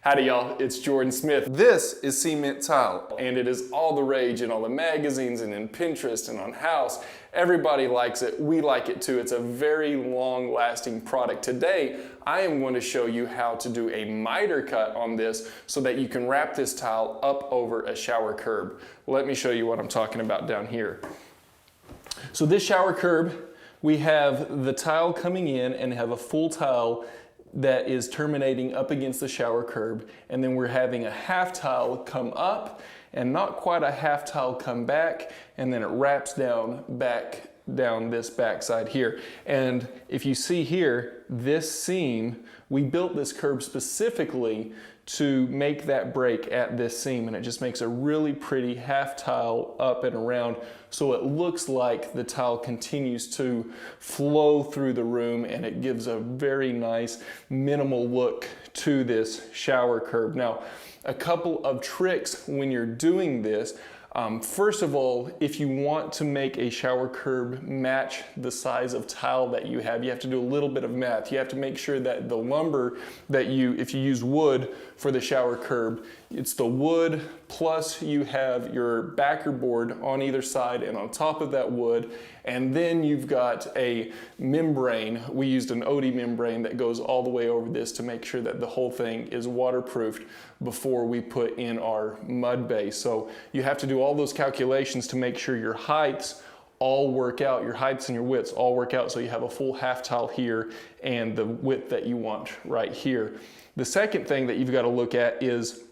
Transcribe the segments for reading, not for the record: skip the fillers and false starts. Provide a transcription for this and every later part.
Howdy y'all, it's Jordan Smith. This is cement tile. And it is all the rage in all the magazines and in Pinterest and on House. Everybody likes it, we like it too. It's a very long lasting product. Today, I am going to show you how to do a miter cut on this so that you can wrap this tile up over a shower curb. Let me show you what I'm talking about down here. So this shower curb, we have the tile coming in and have a full tile that is terminating up against the shower curb, and then we're having a half tile come up and not quite a half tile come back, and then it wraps down back down this backside here. And if you see here, this seam, we built this curb specifically to make that break at this seam, and it just makes a really pretty half tile up and around, so it looks like the tile continues to flow through the room, and it gives a very nice minimal look to this shower curb. Now, a couple of tricks when you're doing this. First of all, if you want to make a shower curb match the size of tile that you have to do a little bit of math. You have to make sure that the lumber that if you use wood for the shower curb, it's the wood plus you have your backer board on either side and on top of that wood, and then you've got a membrane. We used an OD membrane that goes all the way over this to make sure that the whole thing is waterproofed before we put in our mud base. So you have to do all those calculations to make sure your heights all work out, your heights and your widths all work out, so you have a full half tile here and the width that you want right here. The second thing that you've got to look at is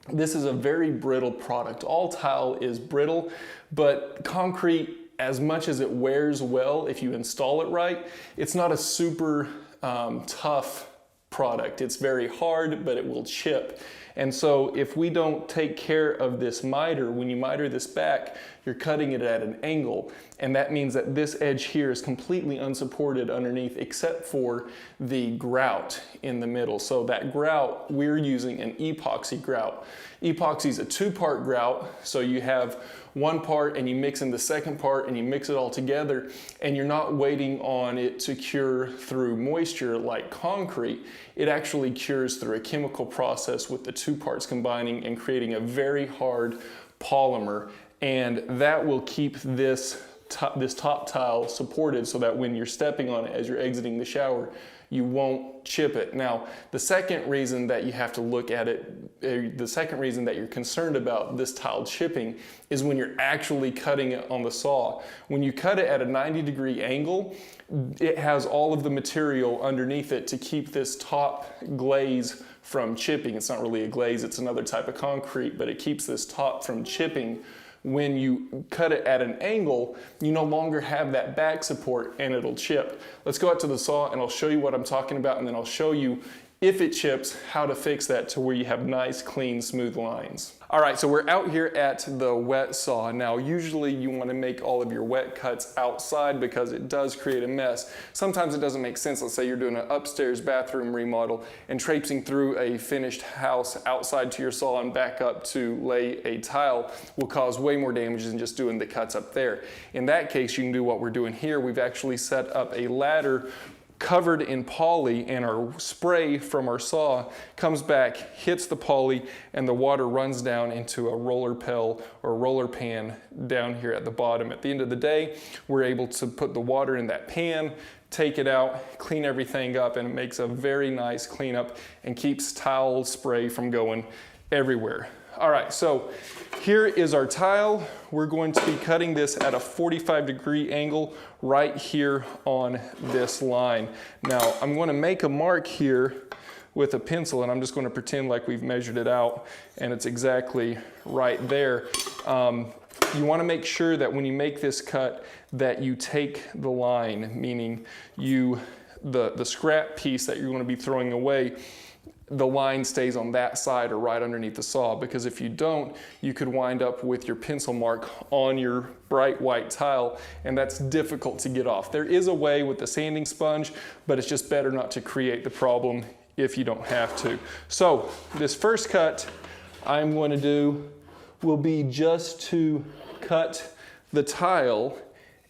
this is a very brittle product. All tile is brittle, but concrete, as much as it wears well if you install it right, it's not a super tough product. It's very hard, but it will chip. And so if we don't take care of this miter, when you miter this back, you're cutting it at an angle. And that means that this edge here is completely unsupported underneath except for the grout in the middle. So that grout, we're using an epoxy grout. Epoxy is a two-part grout, so you have one part and you mix in the second part and you mix it all together, and you're not waiting on it to cure through moisture like concrete. It actually cures through a chemical process with the two parts combining and creating a very hard polymer, and that will keep this top tile supported so that when you're stepping on it as you're exiting the shower, you won't chip it. Now, the second reason that you have to look at it, the second reason that you're concerned about this tile chipping is when you're actually cutting it on the saw. When you cut it at a 90-degree angle, it has all of the material underneath it to keep this top glaze from chipping. It's not really a glaze, it's another type of concrete, but it keeps this top from chipping. When you cut it at an angle, you no longer have that back support and it'll chip. Let's go out to the saw and I'll show you what I'm talking about, and then I'll show you, if it chips, how to fix that to where you have nice, clean, smooth lines. All right, so we're out here at the wet saw. Now, usually you want to make all of your wet cuts outside because it does create a mess. Sometimes it doesn't make sense. Let's say you're doing an upstairs bathroom remodel and traipsing through a finished house outside to your saw and back up to lay a tile will cause way more damage than just doing the cuts up there. In that case, you can do what we're doing here. We've actually set up a ladder covered in poly, and our spray from our saw comes back, hits the poly, and the water runs down into a roller pail or roller pan down here at the bottom. At the end of the day, we're able to put the water in that pan, take it out, clean everything up, and it makes a very nice cleanup and keeps tile spray from going everywhere. All right, so here is our tile. We're going to be cutting this at a 45-degree angle right here on this line. Now, I'm going to make a mark here with a pencil, and I'm just going to pretend like we've measured it out, and it's exactly right there. You want to make sure that when you make this cut that you take the line, meaning the scrap piece that you're going to be throwing away, the line stays on that side or right underneath the saw, because if you don't, you could wind up with your pencil mark on your bright white tile, and that's difficult to get off. There is a way with the sanding sponge, but it's just better not to create the problem if you don't have to. So this first cut I'm going to do will be just to cut the tile,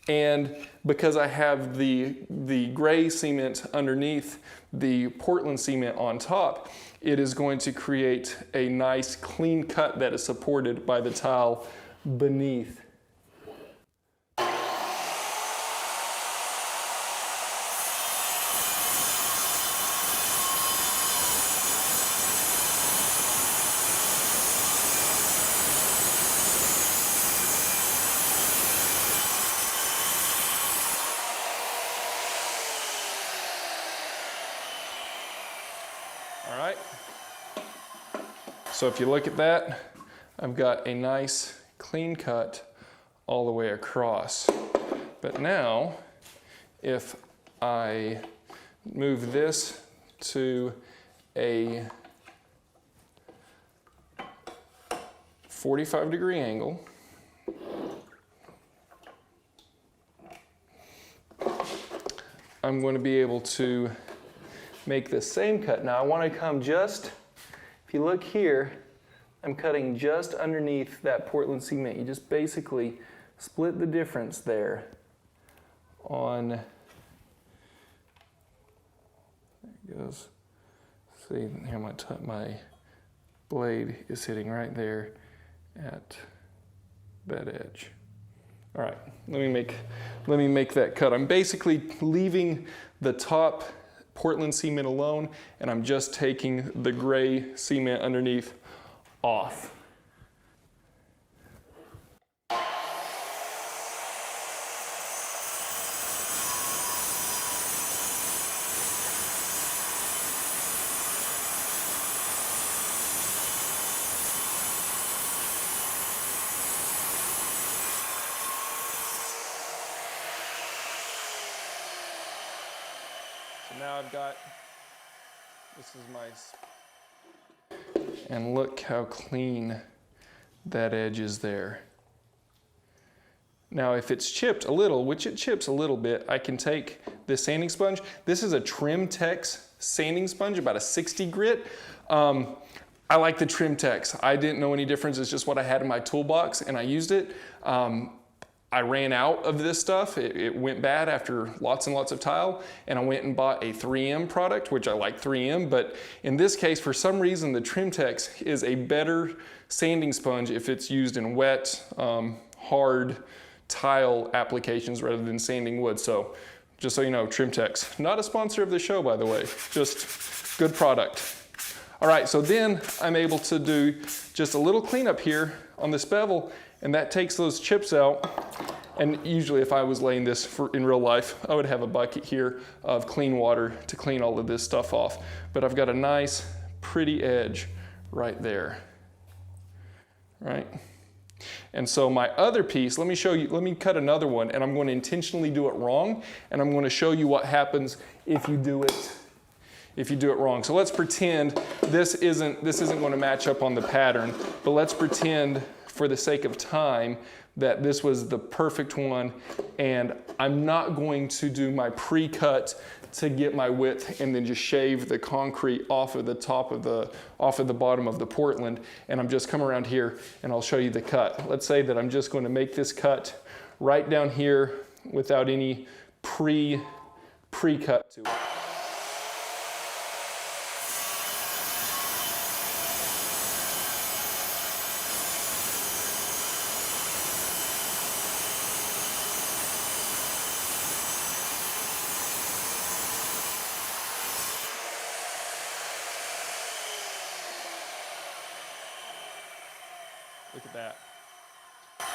and because I have the gray cement underneath the Portland cement on top, it is going to create a nice clean cut that is supported by the tile beneath. All right, so if you look at that, I've got a nice clean cut all the way across. But now, if I move this to a 45-degree angle, I'm going to be able to make the same cut. Now I want to come just, if you look here, I'm cutting just underneath that Portland cement. You just basically split the difference there on, there it goes. See, here my blade is hitting right there at that edge. All right, let me make that cut. I'm basically leaving the top Portland cement alone, and I'm just taking the gray cement underneath off. So now I've got, this is my, and look how clean that edge is there. Now if it's chipped a little, which it chips a little bit, I can take this sanding sponge. This is a Trimtex sanding sponge, about a 60 grit. I like the Trimtex. I didn't know any difference. It's just what I had in my toolbox and I used it. I ran out of this stuff. It went bad after lots and lots of tile, and I went and bought a 3M product, which I like 3M, but in this case, for some reason, the Trimtex is a better sanding sponge if it's used in wet, hard tile applications rather than sanding wood. So just so you know, Trimtex, not a sponsor of the show, by the way, just good product. All right, so then I'm able to do just a little cleanup here on this bevel, and that takes those chips out. And usually if I was laying this in real life, I would have a bucket here of clean water to clean all of this stuff off. But I've got a nice, pretty edge right there, right? And so my other piece, let me show you, let me cut another one, and I'm going to intentionally do it wrong, and I'm going to show you what happens if you do it wrong. So let's pretend this isn't going to match up on the pattern, but let's pretend for the sake of time that this was the perfect one, and I'm not going to do my pre-cut to get my width and then just shave the concrete off of the top of the bottom of the Portland, and I'm just come around here and I'll show you the cut. Let's say that I'm just going to make this cut right down here without any pre-cut to it. Look at that.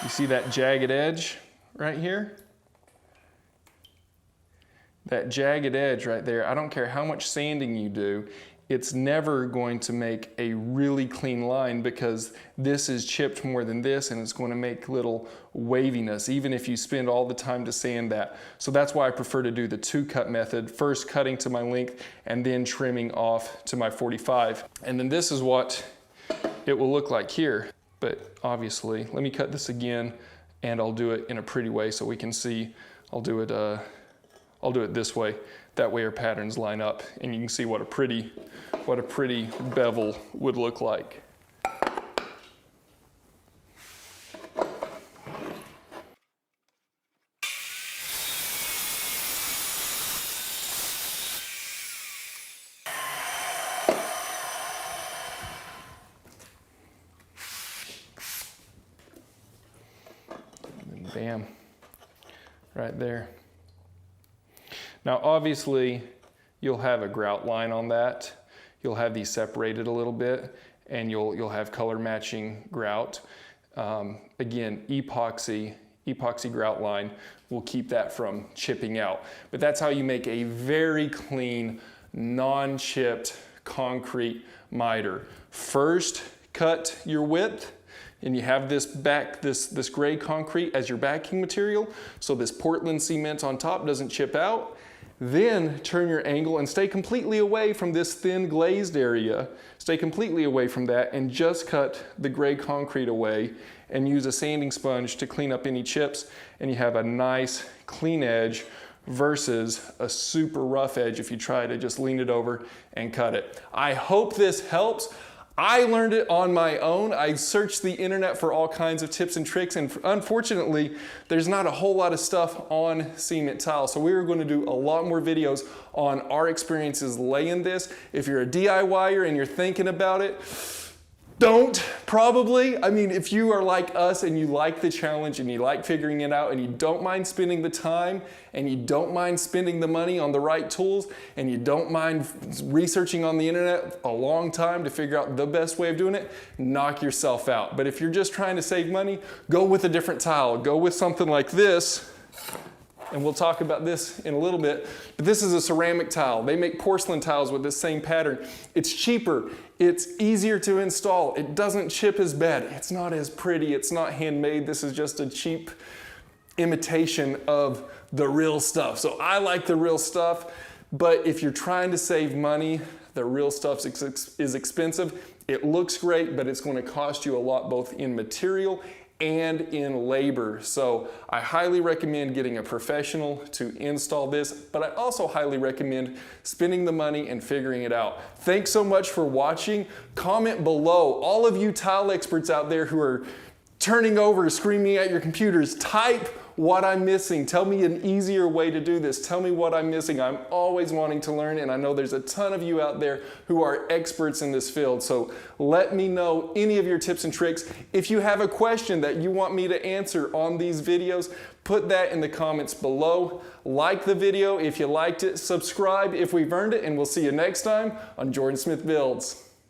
You see that jagged edge right here? That jagged edge right there, I don't care how much sanding you do, it's never going to make a really clean line because this is chipped more than this, and it's going to make little waviness, even if you spend all the time to sand that. So that's why I prefer to do the two-cut method, first cutting to my length and then trimming off to my 45. And then this is what it will look like here. But obviously, let me cut this again, and I'll do it in a pretty way so we can see. I'll do it this way. That way our patterns line up, and you can see what a pretty bevel would look like. Bam, right there. Now obviously you'll have a grout line on that. You'll have these separated a little bit, and you'll have color matching grout. Again, epoxy grout line will keep that from chipping out. But that's how you make a very clean, non-chipped concrete miter. First, cut your width, and you have this gray concrete as your backing material, so this Portland cement on top doesn't chip out. Then turn your angle and stay completely away from this thin glazed area. Stay completely away from that and just cut the gray concrete away and use a sanding sponge to clean up any chips, and you have a nice clean edge versus a super rough edge if you try to just lean it over and cut it. I hope this helps. I learned it on my own. I searched the internet for all kinds of tips and tricks, and unfortunately, there's not a whole lot of stuff on cement tile. So we're going to do a lot more videos on our experiences laying this. If you're a DIYer and you're thinking about it, don't probably. I mean, if you are like us and you like the challenge and you like figuring it out and you don't mind spending the time and you don't mind spending the money on the right tools and you don't mind researching on the internet a long time to figure out the best way of doing it, knock yourself out. But if you're just trying to save money, go with a different tile. Go with something like this. And we'll talk about this in a little bit, but this is a ceramic tile. They make porcelain tiles with this same pattern. It's cheaper, it's easier to install, it doesn't chip as bad, it's not as pretty, it's not handmade. This is just a cheap imitation of the real stuff. So I like the real stuff, but if you're trying to save money, the real stuff is expensive. It looks great, but it's going to cost you a lot both in material and in labor. So I highly recommend getting a professional to install this, but I also highly recommend spending the money and figuring it out. Thanks so much for watching. Comment below. All of you tile experts out there who are turning over, screaming at your computers, type what I'm missing. Tell me an easier way to do this. Tell me what I'm missing. I'm always wanting to learn, and I know there's a ton of you out there who are experts in this field. So let me know any of your tips and tricks. If you have a question that you want me to answer on these videos, put that in the comments below. Like the video if you liked it. Subscribe if we've earned it, and we'll see you next time on Jordan Smith Builds.